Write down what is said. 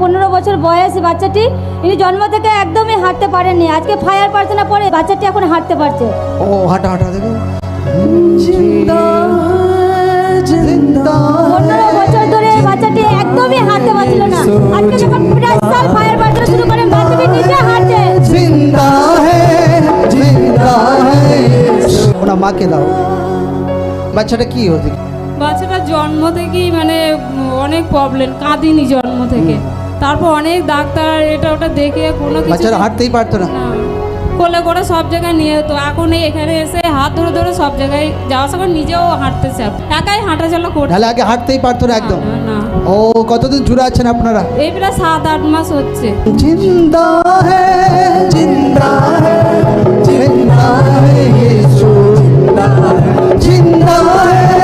15 বছর বয়স বাচ্চাটি, ইনি জন্ম থেকে একদমই হাঁটতে পারেননি। আজকে ফায়ার পার্সোনা পরে বাচ্চাটি এখন হাঁটতে পারছে। ও হাঁটা হাঁটা দেখো। 15 বছর ধরে বাচ্চাটি একদমই হাঁটতে পারছিল না। আজকে যখন প্রায় সাল ফায়ার পার্সোনা শুরু করেন, বাচ্চাটি নিজে হাঁটছে। জিন্দা হে ওনা মাকে দাও। বাচ্চাটা কি হচ্ছে? বাচ্চাটা জন্ম থেকেই মানে অনেক প্রবলেম, কাঁদিনি জন্ম থেকে। তারপর অনেক ডাক্তার এটা ওটা দেখে কোনো কিছু বাচ্চারা হাঁটতেই পারতো না। কোলে করে সব জায়গায় নিয়ে যেত। এখন এখানে এসে হাত ধরে ধরে সব জায়গায় যাওয়া আসা করে, নিজেও হাঁটতেছে, একাই হাঁটাচলা করছে। তাহলে আগে হাঁটতেই পারতো না একদম? না। ও কতদিন জুড়ে আছেন আপনারা? এই প্রায় 7-8 মাস হচ্ছে। জিন্দা হে জিন্দা হে জিন্দা হে ইয়েশু জিন্দা হে